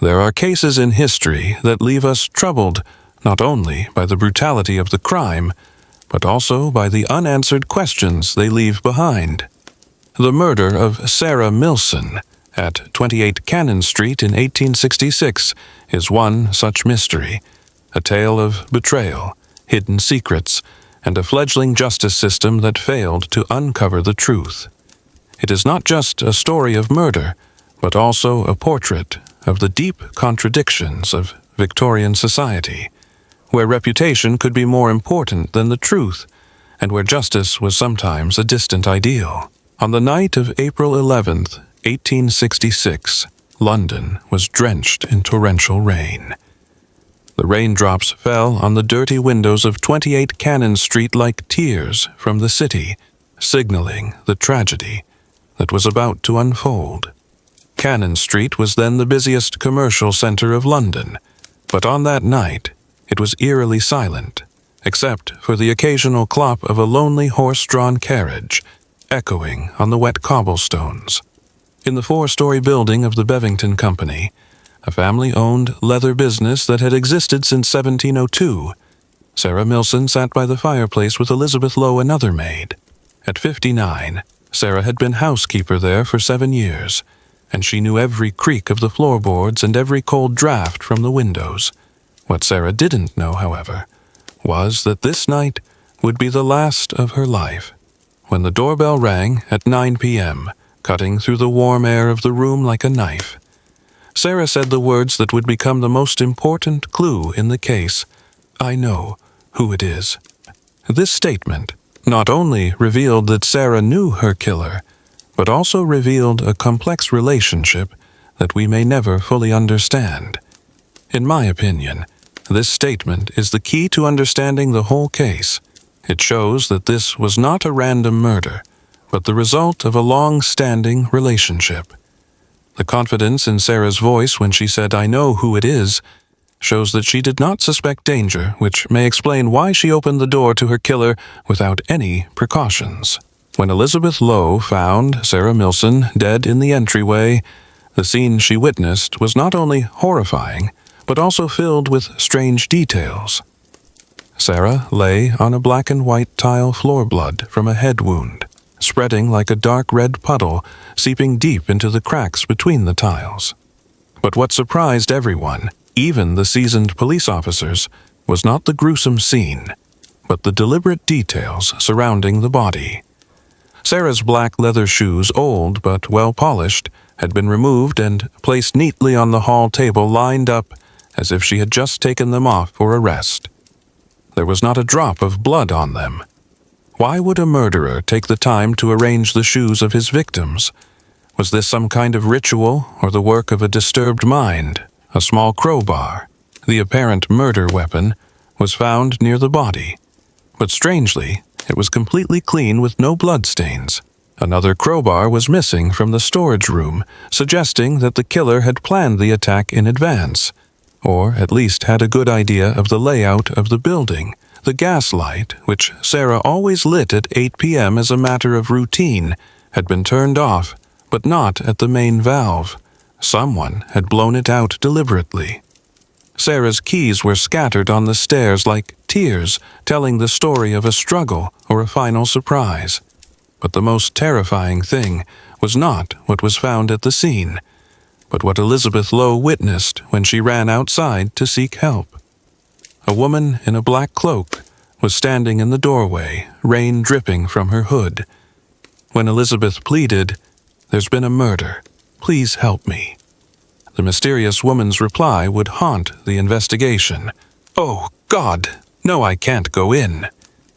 There are cases in history that leave us troubled not only by the brutality of the crime, but also by the unanswered questions they leave behind. The murder of Sarah Milson at 28 Cannon Street in 1866 is one such mystery, a tale of betrayal, hidden secrets, and a fledgling justice system that failed to uncover the truth. It is not just a story of murder, but also a portrait of the deep contradictions of Victorian society, where reputation could be more important than the truth, and where justice was sometimes a distant ideal. On the night of April 11th, 1866, London was drenched in torrential rain. The raindrops fell on the dirty windows of 28 Cannon Street like tears from the city, signaling the tragedy that was about to unfold. Cannon Street was then the busiest commercial center of London, but on that night it was eerily silent, except for the occasional clop of a lonely horse-drawn carriage, echoing on the wet cobblestones. In the 4-story building of the Bevington Company, a family-owned leather business that had existed since 1702, Sarah Milson sat by the fireplace with Elizabeth Lowe, another maid. At 59, Sarah had been housekeeper there for 7 years, and she knew every creak of the floorboards and every cold draft from the windows. What Sarah didn't know, however, was that this night would be the last of her life. When the doorbell rang at 9 p.m., cutting through the warm air of the room like a knife, Sarah said the words that would become the most important clue in the case: "I know who it is." This statement not only revealed that Sarah knew her killer, but also revealed a complex relationship that we may never fully understand. In my opinion, this statement is the key to understanding the whole case. It shows that this was not a random murder, but the result of a long-standing relationship. The confidence in Sarah's voice when she said, "I know who it is," shows that she did not suspect danger, which may explain why she opened the door to her killer without any precautions. When Elizabeth Lowe found Sarah Milson dead in the entryway, the scene she witnessed was not only horrifying, but also filled with strange details. Sarah lay on a black and white tile floor, blood from a head wound, spreading like a dark red puddle, seeping deep into the cracks between the tiles. But what surprised everyone, even the seasoned police officers, was not the gruesome scene, but the deliberate details surrounding the body. Sarah's black leather shoes, old but well-polished, had been removed and placed neatly on the hall table, lined up as if she had just taken them off for a rest. There was not a drop of blood on them. Why would a murderer take the time to arrange the shoes of his victims? Was this some kind of ritual or the work of a disturbed mind? A small crowbar, the apparent murder weapon, was found near the body. But strangely, it was completely clean with no bloodstains. Another crowbar was missing from the storage room, suggesting that the killer had planned the attack in advance, or at least had a good idea of the layout of the building. The gas light, which Sarah always lit at 8 p.m. as a matter of routine, had been turned off, but not at the main valve. Someone had blown it out deliberately. Sarah's keys were scattered on the stairs like tears, telling the story of a struggle or a final surprise. But the most terrifying thing was not what was found at the scene, but what Elizabeth Lowe witnessed when she ran outside to seek help. A woman in a black cloak was standing in the doorway, rain dripping from her hood. When Elizabeth pleaded, "There's been a murder. Please help me," the mysterious woman's reply would haunt the investigation. "Oh, God! No, I can't go in."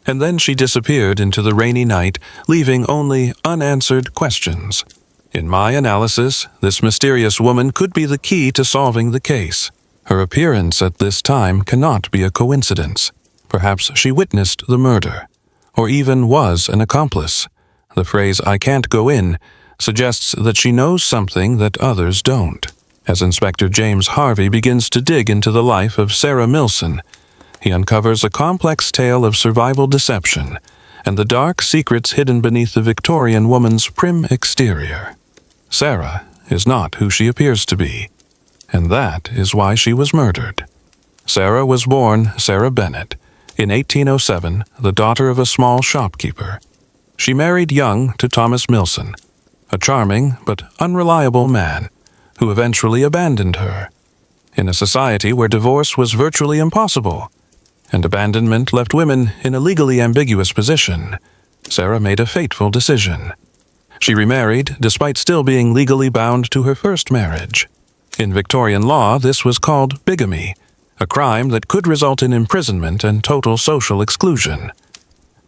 And then she disappeared into the rainy night, leaving only unanswered questions. In my analysis, this mysterious woman could be the key to solving the case. Her appearance at this time cannot be a coincidence. Perhaps she witnessed the murder, or even was an accomplice. The phrase, "I can't go in," suggests that she knows something that others don't. As Inspector James Harvey begins to dig into the life of Sarah Milson, he uncovers a complex tale of survival deception and the dark secrets hidden beneath the Victorian woman's prim exterior. Sarah is not who she appears to be, and that is why she was murdered. Sarah was born Sarah Bennett in 1807, the daughter of a small shopkeeper. She married young to Thomas Milson, a charming but unreliable man who eventually abandoned her. In a society where divorce was virtually impossible, and abandonment left women in a legally ambiguous position, Sarah made a fateful decision. She remarried despite still being legally bound to her first marriage. In Victorian law, this was called bigamy, a crime that could result in imprisonment and total social exclusion.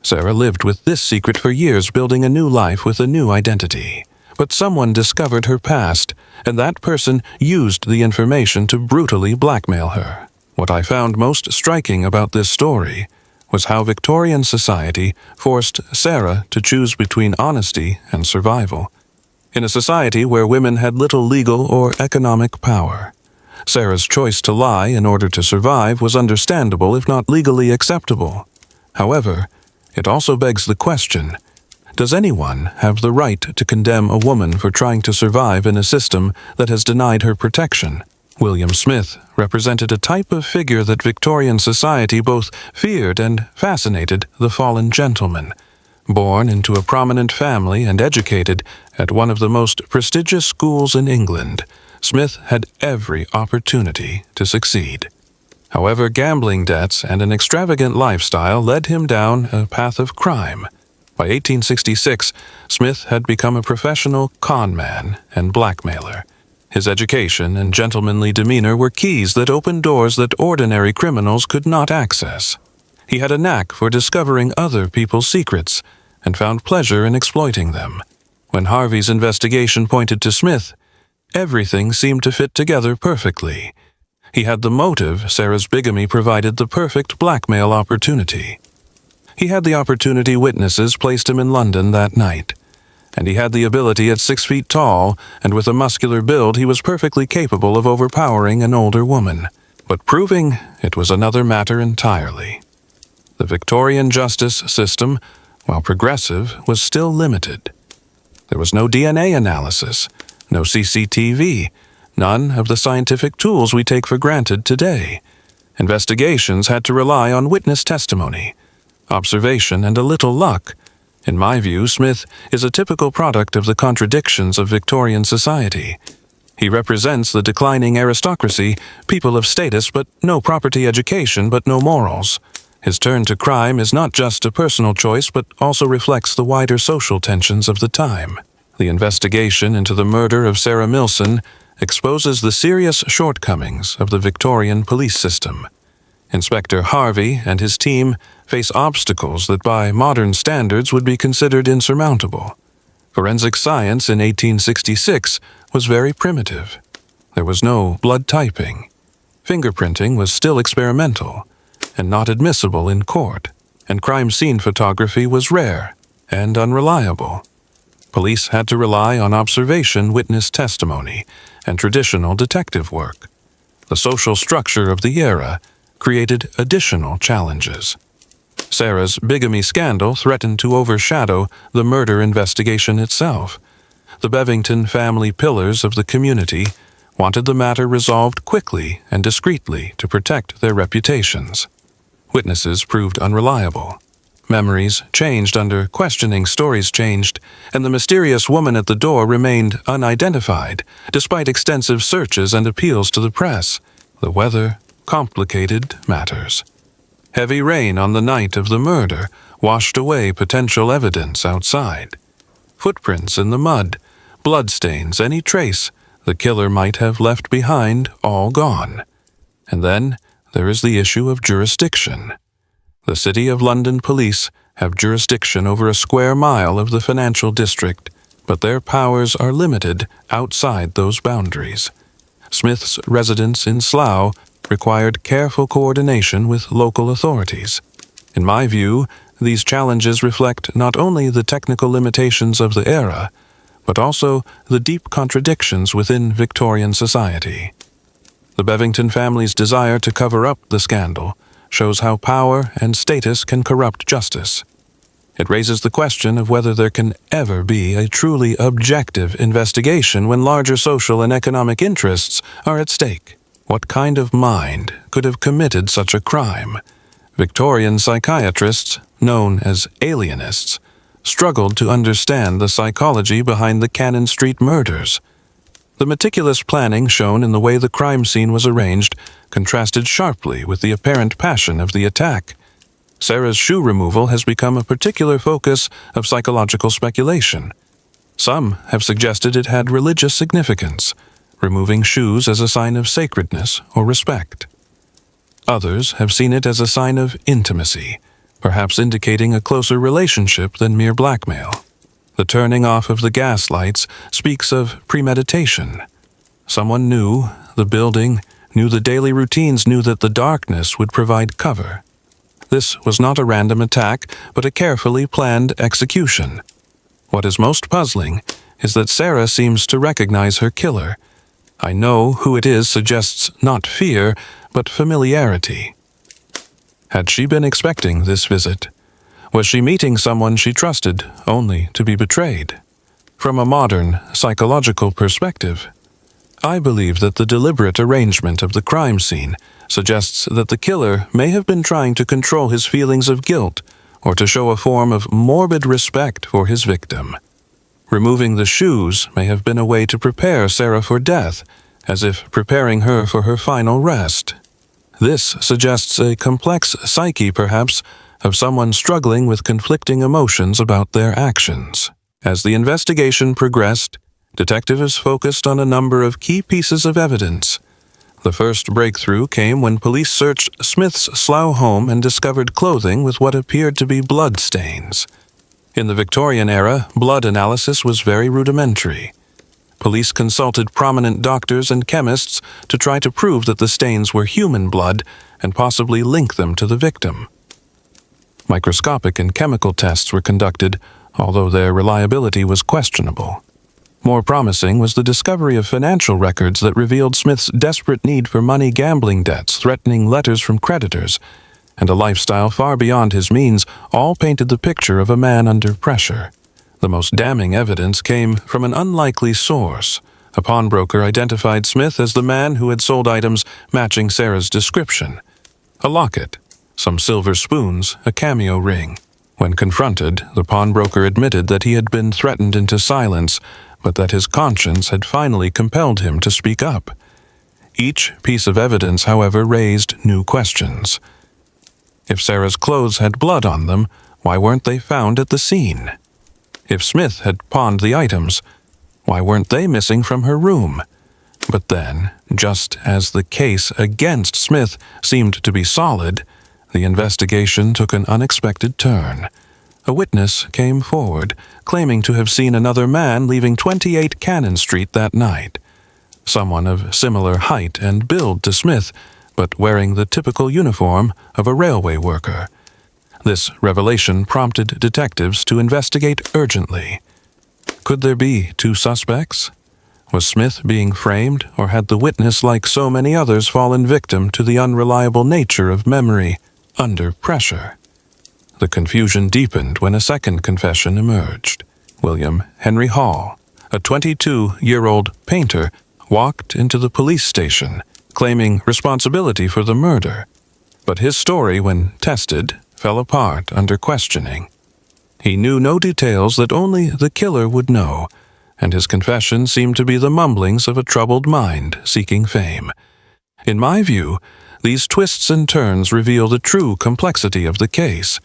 Sarah lived with this secret for years, building a new life with a new identity. But someone discovered her past, and that person used the information to brutally blackmail her. What I found most striking about this story was how Victorian society forced Sarah to choose between honesty and survival. In a society where women had little legal or economic power, Sarah's choice to lie in order to survive was understandable if not legally acceptable. However, it also begs the question, does anyone have the right to condemn a woman for trying to survive in a system that has denied her protection? William Smith represented a type of figure that Victorian society both feared and fascinated the fallen gentleman. Born into a prominent family and educated at one of the most prestigious schools in England, Smith had every opportunity to succeed. However, gambling debts and an extravagant lifestyle led him down a path of crime. By 1866, Smith had become a professional con man and blackmailer. His education and gentlemanly demeanor were keys that opened doors that ordinary criminals could not access. He had a knack for discovering other people's secrets and found pleasure in exploiting them. When Harvey's investigation pointed to Smith, everything seemed to fit together perfectly. He had the motive. Sarah's bigamy provided the perfect blackmail opportunity. He had the opportunity. Witnesses placed him in London that night, and he had the ability. At 6 feet tall and with a muscular build, he was perfectly capable of overpowering an older woman. But proving it was another matter entirely. The Victorian justice system, while progressive, was still limited. There was no DNA analysis, no CCTV, none of the scientific tools we take for granted today. Investigations had to rely on witness testimony, observation, and a little luck. In my view, Smith is a typical product of the contradictions of Victorian society. He represents the declining aristocracy, people of status but no property, education but no morals. His turn to crime is not just a personal choice but also reflects the wider social tensions of the time. The investigation into the murder of Sarah Milson exposes the serious shortcomings of the Victorian police system. Inspector Harvey and his team face obstacles that by modern standards would be considered insurmountable. Forensic science in 1866 was very primitive. There was no blood typing. Fingerprinting was still experimental and not admissible in court, and crime scene photography was rare and unreliable. Police had to rely on observation, witness testimony, and traditional detective work. The social structure of the era created additional challenges. Sarah's bigamy scandal threatened to overshadow the murder investigation itself. The Bevington family pillars of the community wanted the matter resolved quickly and discreetly to protect their reputations. Witnesses proved unreliable. Memories changed under questioning, stories changed, and the mysterious woman at the door remained unidentified, despite extensive searches and appeals to the press. The weather complicated matters. Heavy rain on the night of the murder washed away potential evidence outside. Footprints in the mud, bloodstains, any trace the killer might have left behind, all gone. And then there is the issue of jurisdiction. The City of London police have jurisdiction over a square mile of the financial district, but their powers are limited outside those boundaries. Smith's residence in Slough required careful coordination with local authorities. In my view, these challenges reflect not only the technical limitations of the era, but also the deep contradictions within Victorian society. The Bevington family's desire to cover up the scandal shows how power and status can corrupt justice. It raises the question of whether there can ever be a truly objective investigation when larger social and economic interests are at stake. What kind of mind could have committed such a crime? Victorian psychiatrists, known as alienists, struggled to understand the psychology behind the Cannon Street murders. The meticulous planning shown in the way the crime scene was arranged contrasted sharply with the apparent passion of the attack. Sarah's shoe removal has become a particular focus of psychological speculation. Some have suggested it had religious significance, removing shoes as a sign of sacredness or respect. Others have seen it as a sign of intimacy, perhaps indicating a closer relationship than mere blackmail. The turning off of the gas lights speaks of premeditation. Someone knew the building, knew the daily routines, knew that the darkness would provide cover. This was not a random attack, but a carefully planned execution. What is most puzzling is that Sarah seems to recognize her killer. "I know who it is" suggests not fear, but familiarity. Had she been expecting this visit? Was she meeting someone she trusted only to be betrayed? From a modern, psychological perspective, I believe that the deliberate arrangement of the crime scene suggests that the killer may have been trying to control his feelings of guilt or to show a form of morbid respect for his victim. Removing the shoes may have been a way to prepare Sarah for death, as if preparing her for her final rest. This suggests a complex psyche, perhaps, of someone struggling with conflicting emotions about their actions. As the investigation progressed, detectives focused on a number of key pieces of evidence. The first breakthrough came when police searched Smith's Slough home and discovered clothing with what appeared to be blood stains. In the Victorian era, blood analysis was very rudimentary. Police consulted prominent doctors and chemists to try to prove that the stains were human blood and possibly link them to the victim. Microscopic and chemical tests were conducted, although their reliability was questionable. More promising was the discovery of financial records that revealed Smith's desperate need for money, gambling debts, threatening letters from creditors, and a lifestyle far beyond his means, all painted the picture of a man under pressure. The most damning evidence came from an unlikely source. A pawnbroker identified Smith as the man who had sold items matching Sarah's description: a locket, some silver spoons, a cameo ring. When confronted, the pawnbroker admitted that he had been threatened into silence, but that his conscience had finally compelled him to speak up. Each piece of evidence, however, raised new questions. If Sarah's clothes had blood on them, why weren't they found at the scene? If Smith had pawned the items, why weren't they missing from her room? But then, just as the case against Smith seemed to be solid, the investigation took an unexpected turn. A witness came forward, claiming to have seen another man leaving 28 Cannon Street that night. Someone of similar height and build to Smith, but wearing the typical uniform of a railway worker. This revelation prompted detectives to investigate urgently. Could there be two suspects? Was Smith being framed, or had the witness, like so many others, fallen victim to the unreliable nature of memory under pressure? The confusion deepened when a second confession emerged. William Henry Hall, a 22-year-old painter, walked into the police station, claiming responsibility for the murder. But his story, when tested, fell apart under questioning. He knew no details that only the killer would know, and his confession seemed to be the mumblings of a troubled mind seeking fame. In my view, these twists and turns reveal the true complexity of the case.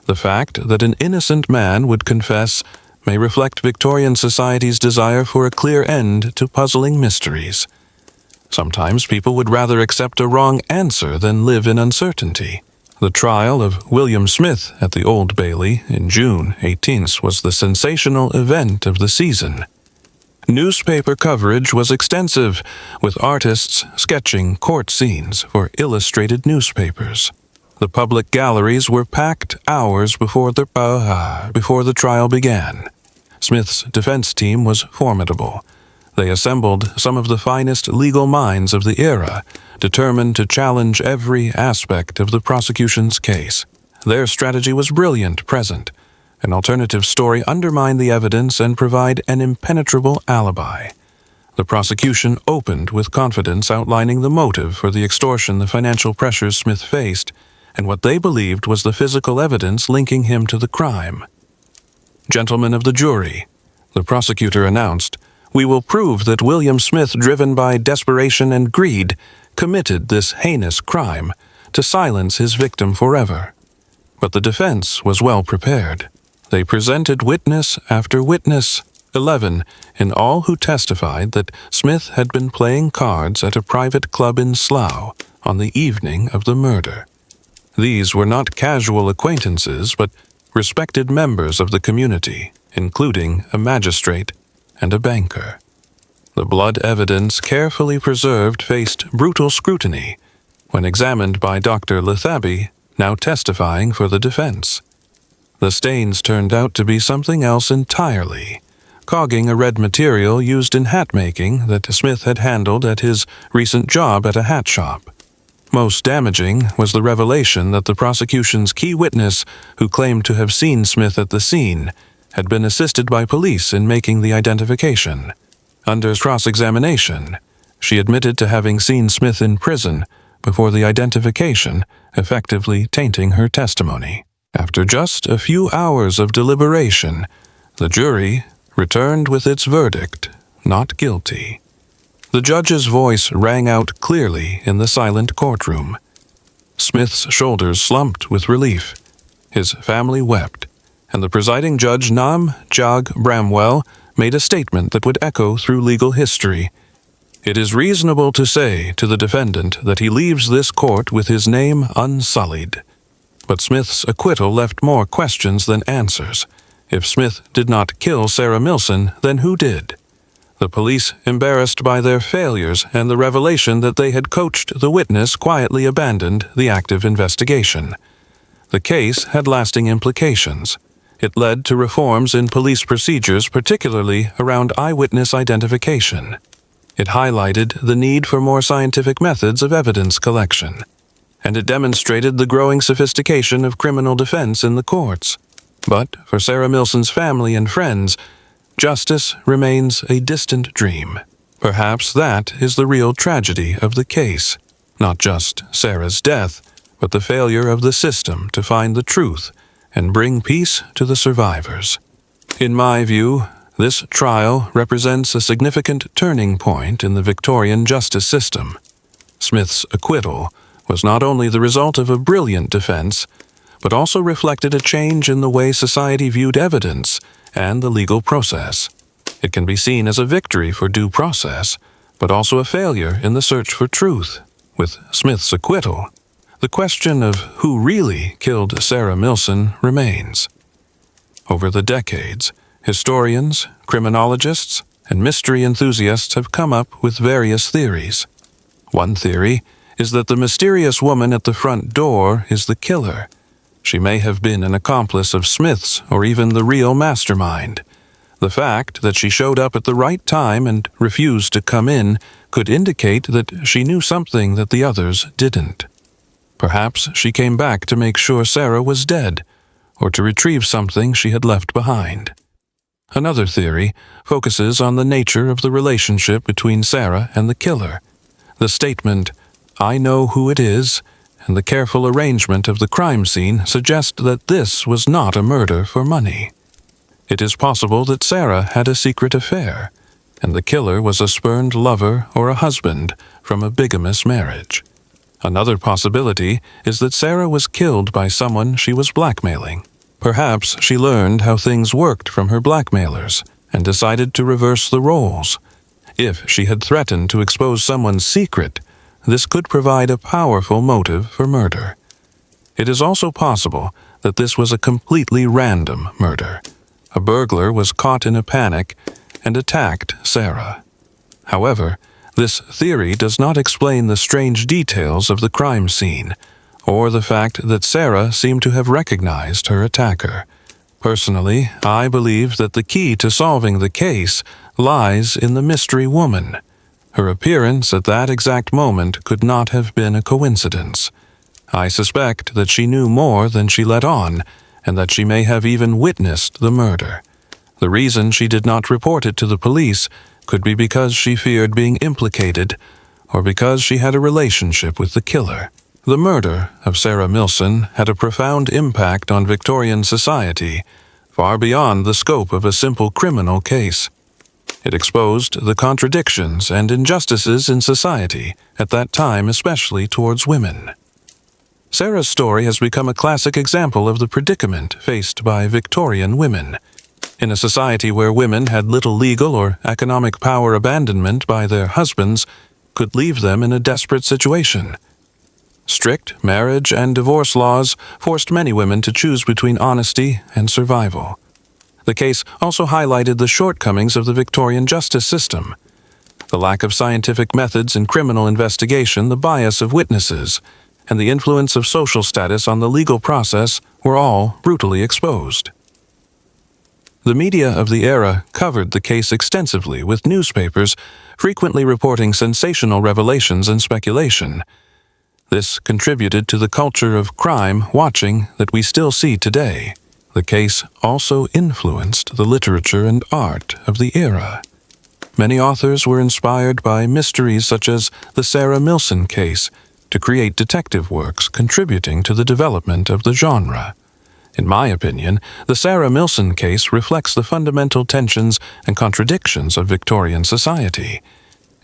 The fact that an innocent man would confess may reflect Victorian society's desire for a clear end to puzzling mysteries. Sometimes people would rather accept a wrong answer than live in uncertainty. The trial of William Smith at the Old Bailey in June 18th was the sensational event of the season. Newspaper coverage was extensive, with artists sketching court scenes for illustrated newspapers. The public galleries were packed hours before the trial began. Smith's defense team was formidable. They assembled some of the finest legal minds of the era, determined to challenge every aspect of the prosecution's case. Their strategy was brilliant present, An alternative story undermine the evidence and provide an impenetrable alibi. The prosecution opened with confidence, outlining the motive for the extortion, the financial pressures Smith faced, and what they believed was the physical evidence linking him to the crime. "Gentlemen of the jury," the prosecutor announced, "we will prove that William Smith, driven by desperation and greed, committed this heinous crime to silence his victim forever." But the defense was well prepared. They presented witness after witness, 11 in all, who testified that Smith had been playing cards at a private club in Slough on the evening of the murder. These were not casual acquaintances, but respected members of the community, including a magistrate and a banker. The blood evidence, carefully preserved, faced brutal scrutiny when examined by Dr. Lethaby, now testifying for the defense. The stains turned out to be something else entirely, cogging a red material used in hat making that Smith had handled at his recent job at a hat shop. Most damaging was the revelation that the prosecution's key witness, who claimed to have seen Smith at the scene, had been assisted by police in making the identification. Under cross-examination, she admitted to having seen Smith in prison before the identification, effectively tainting her testimony. After just a few hours of deliberation, the jury returned with its verdict, not guilty. The judge's voice rang out clearly in the silent courtroom. Smith's shoulders slumped with relief. His family wept, and the presiding judge, Nam Jog Bramwell, made a statement that would echo through legal history. "It is reasonable to say to the defendant that he leaves this court with his name unsullied." But Smith's acquittal left more questions than answers. If Smith did not kill Sarah Milson, then who did? The police, embarrassed by their failures and the revelation that they had coached the witness, quietly abandoned the active investigation. The case had lasting implications. It led to reforms in police procedures, particularly around eyewitness identification. It highlighted the need for more scientific methods of evidence collection, and it demonstrated the growing sophistication of criminal defense in the courts. But for Sarah Milson's family and friends, justice remains a distant dream. Perhaps that is the real tragedy of the case, not just Sarah's death, but the failure of the system to find the truth and bring peace to the survivors. In my view, this trial represents a significant turning point in the Victorian justice system. Smith's acquittal was not only the result of a brilliant defense, but also reflected a change in the way society viewed evidence and the legal process. It can be seen as a victory for due process, but also a failure in the search for truth. With Smith's acquittal, the question of who really killed Sarah Milson remains. Over the decades, historians, criminologists, and mystery enthusiasts have come up with various theories. One theory is that the mysterious woman at the front door is the killer. She may have been an accomplice of Smith's or even the real mastermind. The fact that she showed up at the right time and refused to come in could indicate that she knew something that the others didn't. Perhaps she came back to make sure Sarah was dead, or to retrieve something she had left behind. Another theory focuses on the nature of the relationship between Sarah and the killer. The statement, "I know who it is," and the careful arrangement of the crime scene suggest that this was not a murder for money. It is possible that Sarah had a secret affair, and the killer was a spurned lover or a husband from a bigamous marriage. Another possibility is that Sarah was killed by someone she was blackmailing. Perhaps she learned how things worked from her blackmailers and decided to reverse the roles. If she had threatened to expose someone's secret, this could provide a powerful motive for murder. It is also possible that this was a completely random murder. A burglar was caught in a panic and attacked Sarah. However, this theory does not explain the strange details of the crime scene, or the fact that Sarah seemed to have recognized her attacker. Personally, I believe that the key to solving the case lies in the mystery woman. Her appearance at that exact moment could not have been a coincidence. I suspect that she knew more than she let on, and that she may have even witnessed the murder. The reason she did not report it to the police could be because she feared being implicated, or because she had a relationship with the killer. The murder of Sarah Milson had a profound impact on Victorian society, far beyond the scope of a simple criminal case. It exposed the contradictions and injustices in society at that time, especially towards women. Sarah's story has become a classic example of the predicament faced by Victorian women. In a society where women had little legal or economic power, abandonment by their husbands could leave them in a desperate situation. Strict marriage and divorce laws forced many women to choose between honesty and survival. The case also highlighted the shortcomings of the Victorian justice system. The lack of scientific methods in criminal investigation, the bias of witnesses, and the influence of social status on the legal process were all brutally exposed. The media of the era covered the case extensively, with newspapers frequently reporting sensational revelations and speculation. This contributed to the culture of crime watching that we still see today. The case also influenced the literature and art of the era. Many authors were inspired by mysteries such as the Sarah Milson case to create detective works, contributing to the development of the genre. In my opinion, the Sarah Milson case reflects the fundamental tensions and contradictions of Victorian society.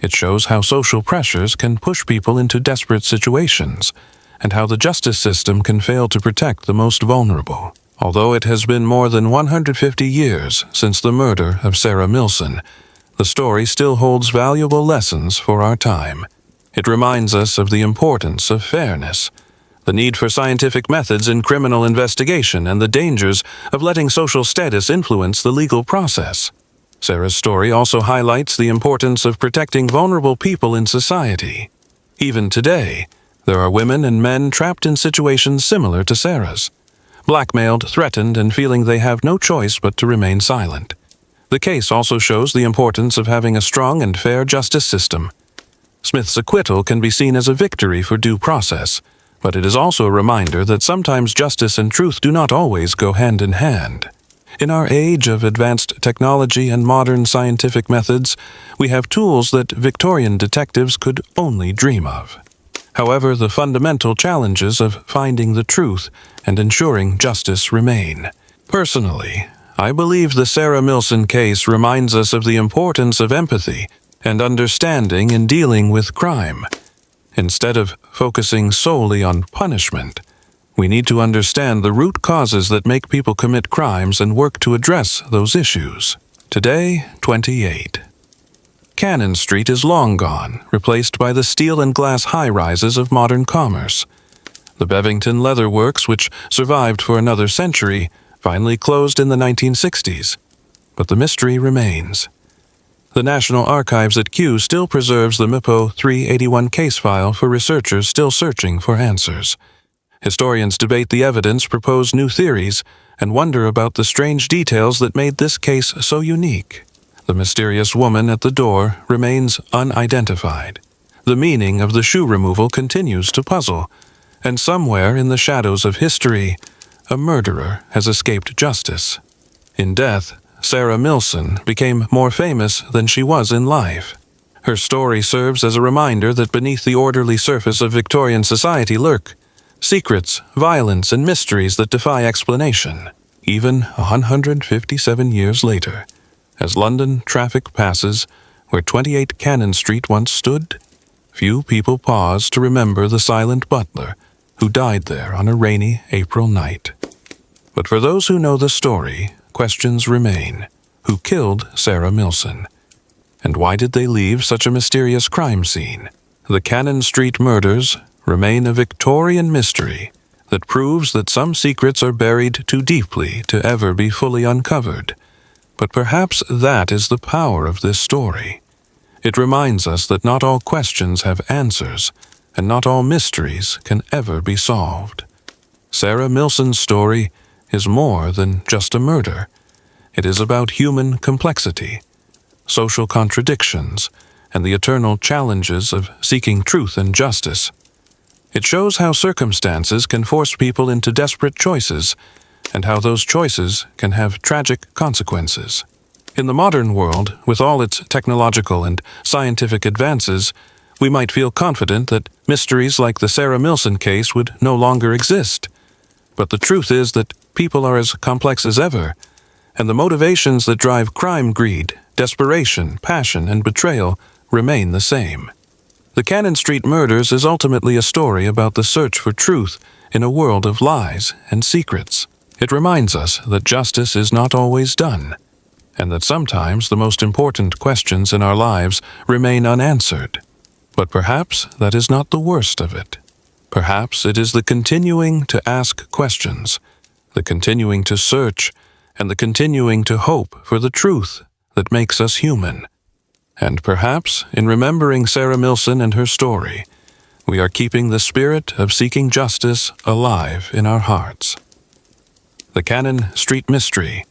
It shows how social pressures can push people into desperate situations, and how the justice system can fail to protect the most vulnerable. Although it has been more than 150 years since the murder of Sarah Milson, the story still holds valuable lessons for our time. It reminds us of the importance of fairness, the need for scientific methods in criminal investigation, and the dangers of letting social status influence the legal process. Sarah's story also highlights the importance of protecting vulnerable people in society. Even today, there are women and men trapped in situations similar to Sarah's, blackmailed, threatened, and feeling they have no choice but to remain silent. The case also shows the importance of having a strong and fair justice system. Smith's acquittal can be seen as a victory for due process, but it is also a reminder that sometimes justice and truth do not always go hand in hand. In our age of advanced technology and modern scientific methods, we have tools that Victorian detectives could only dream of. However, the fundamental challenges of finding the truth and ensuring justice remain. Personally, I believe the Sarah Milson case reminds us of the importance of empathy and understanding in dealing with crime. Instead of focusing solely on punishment, we need to understand the root causes that make people commit crimes and work to address those issues. Today, 28. Cannon Street is long gone, replaced by the steel and glass high-rises of modern commerce. The Bevington Leather Works, which survived for another century, finally closed in the 1960s. But the mystery remains. The National Archives at Kew still preserves the MIPO 381 case file for researchers still searching for answers. Historians debate the evidence, propose new theories, and wonder about the strange details that made this case so unique. The mysterious woman at the door remains unidentified. The meaning of the shoe removal continues to puzzle, and somewhere in the shadows of history, a murderer has escaped justice. In death, Sarah Milson became more famous than she was in life. Her story serves as a reminder that beneath the orderly surface of Victorian society lurk secrets, violence, and mysteries that defy explanation, even 157 years later. As London traffic passes where 28 Cannon Street once stood, few people pause to remember the silent butler who died there on a rainy April night. But for those who know the story, questions remain. Who killed Sarah Milson? And why did they leave such a mysterious crime scene? The Cannon Street murders remain a Victorian mystery that proves that some secrets are buried too deeply to ever be fully uncovered. But perhaps that is the power of this story. It reminds us that not all questions have answers, and not all mysteries can ever be solved. Sarah Milson's story is more than just a murder. It is about human complexity, social contradictions, and the eternal challenges of seeking truth and justice. It shows how circumstances can force people into desperate choices, and how those choices can have tragic consequences. In the modern world, with all its technological and scientific advances, we might feel confident that mysteries like the Sarah Milson case would no longer exist. But the truth is that people are as complex as ever, and the motivations that drive crime, greed, desperation, passion, and betrayal remain the same. The Cannon Street murders is ultimately a story about the search for truth in a world of lies and secrets. It reminds us that justice is not always done, and that sometimes the most important questions in our lives remain unanswered. But perhaps that is not the worst of it. Perhaps it is the continuing to ask questions, the continuing to search, and the continuing to hope for the truth that makes us human. And perhaps, in remembering Sarah Milson and her story, we are keeping the spirit of seeking justice alive in our hearts. The Cannon Street Mystery,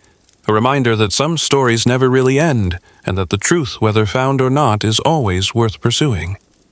a reminder that some stories never really end, and that the truth, whether found or not, is always worth pursuing.